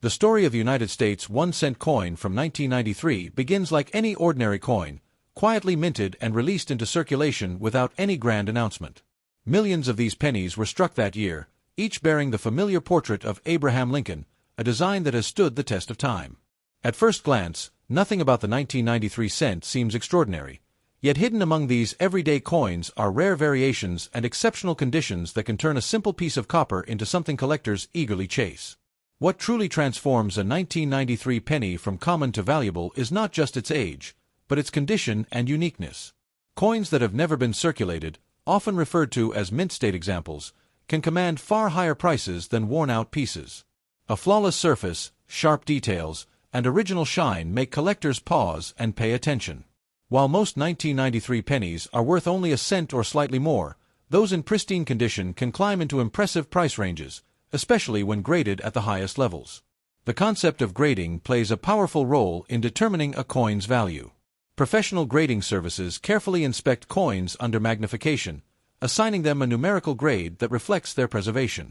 The story of the United States 1-cent coin from 1993 begins like any ordinary coin, quietly minted and released into circulation without any grand announcement. Millions of these pennies were struck that year, each bearing the familiar portrait of Abraham Lincoln, a design that has stood the test of time. At first glance, nothing about the 1993 cent seems extraordinary, yet hidden among these everyday coins are rare variations and exceptional conditions that can turn a simple piece of copper into something collectors eagerly chase. What truly transforms a 1993 penny from common to valuable is not just its age, but its condition and uniqueness. Coins that have never been circulated, often referred to as mint state examples, can command far higher prices than worn-out pieces. A flawless surface, sharp details, and original shine make collectors pause and pay attention. While most 1993 pennies are worth only a cent or slightly more, those in pristine condition can climb into impressive price ranges, especially when graded at the highest levels. The concept of grading plays a powerful role in determining a coin's value. Professional grading services carefully inspect coins under magnification, assigning them a numerical grade that reflects their preservation.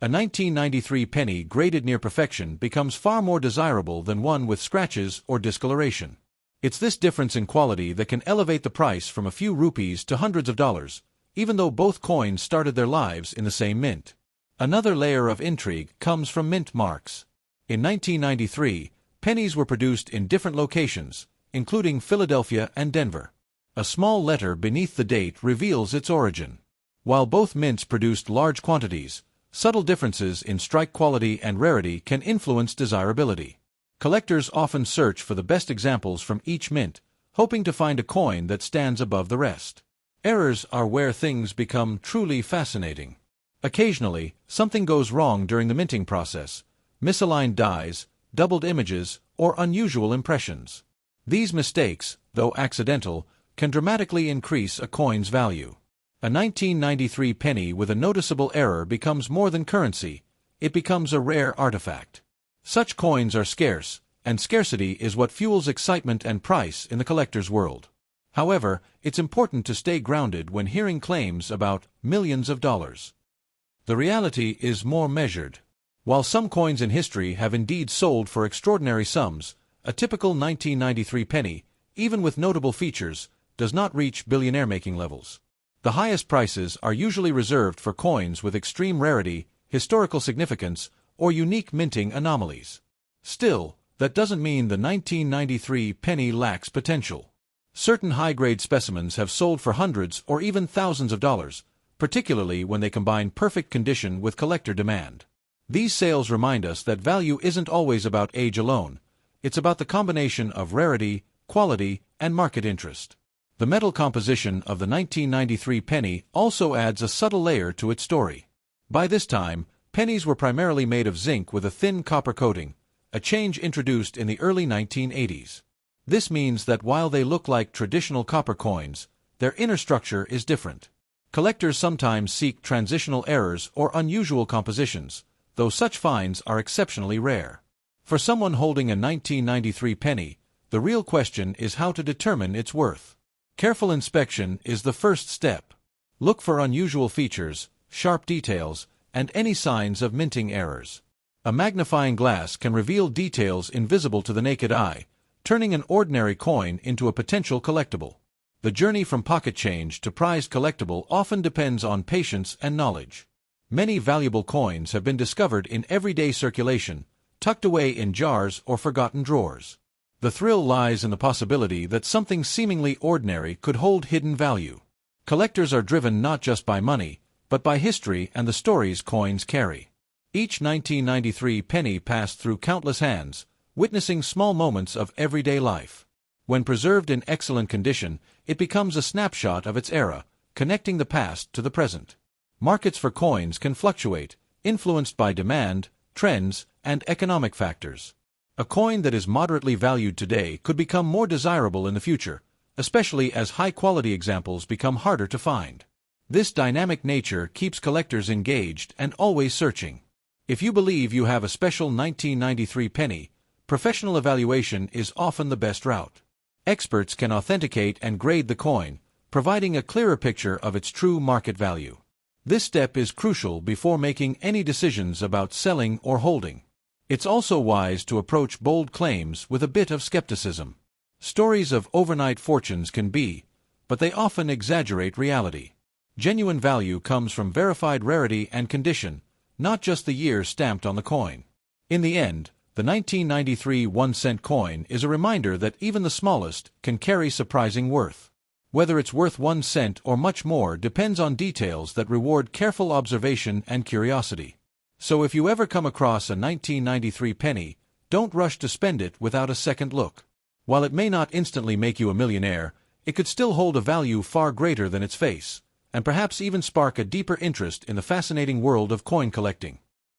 A 1993 penny graded near perfection becomes far more desirable than one with scratches or discoloration. It's this difference in quality that can elevate the price from a few rupees to hundreds of dollars, even though both coins started their lives in the same mint. Another layer of intrigue comes from mint marks. In 1993, pennies were produced in different locations, including Philadelphia and Denver. A small letter beneath the date reveals its origin. While both mints produced large quantities, subtle differences in strike quality and rarity can influence desirability. Collectors often search for the best examples from each mint, hoping to find a coin that stands above the rest. Errors are where things become truly fascinating. Occasionally, something goes wrong during the minting process: misaligned dies, doubled images, or unusual impressions. These mistakes, though accidental, can dramatically increase a coin's value. A 1993 penny with a noticeable error becomes more than currency, it becomes a rare artifact. Such coins are scarce, and scarcity is what fuels excitement and price in the collector's world. However, it's important to stay grounded when hearing claims about millions of dollars. The reality is more measured. While some coins in history have indeed sold for extraordinary sums, a typical 1993 penny, even with notable features, does not reach billionaire-making levels. The highest prices are usually reserved for coins with extreme rarity, historical significance, or unique minting anomalies. Still, that doesn't mean the 1993 penny lacks potential. Certain high-grade specimens have sold for hundreds or even thousands of dollars, particularly when they combine perfect condition with collector demand. These sales remind us that value isn't always about age alone, it's about the combination of rarity, quality, and market interest. The metal composition of the 1993 penny also adds a subtle layer to its story. By this time, pennies were primarily made of zinc with a thin copper coating, a change introduced in the early 1980s. This means that while they look like traditional copper coins, their inner structure is different. Collectors sometimes seek transitional errors or unusual compositions, though such finds are exceptionally rare. For someone holding a 1993 penny, the real question is how to determine its worth. Careful inspection is the first step. Look for unusual features, sharp details, and any signs of minting errors. A magnifying glass can reveal details invisible to the naked eye, turning an ordinary coin into a potential collectible. The journey from pocket change to prized collectible often depends on patience and knowledge. Many valuable coins have been discovered in everyday circulation, tucked away in jars or forgotten drawers. The thrill lies in the possibility that something seemingly ordinary could hold hidden value. Collectors are driven not just by money, but by history and the stories coins carry. Each 1993 penny passed through countless hands, witnessing small moments of everyday life. When preserved in excellent condition, it becomes a snapshot of its era, connecting the past to the present. Markets for coins can fluctuate, influenced by demand, trends, and economic factors. A coin that is moderately valued today could become more desirable in the future, especially as high-quality examples become harder to find. This dynamic nature keeps collectors engaged and always searching. If you believe you have a special 1993 penny, professional evaluation is often the best route. Experts can authenticate and grade the coin, providing a clearer picture of its true market value. This step is crucial before making any decisions about selling or holding. It's also wise to approach bold claims with a bit of skepticism. Stories of overnight fortunes can be, but they often exaggerate reality. Genuine value comes from verified rarity and condition, not just the year stamped on the coin. In the end, the 1993 1-cent coin is a reminder that even the smallest can carry surprising worth. Whether it's worth 1 cent or much more depends on details that reward careful observation and curiosity. So if you ever come across a 1993 penny, don't rush to spend it without a second look. While it may not instantly make you a millionaire, it could still hold a value far greater than its face, and perhaps even spark a deeper interest in the fascinating world of coin collecting.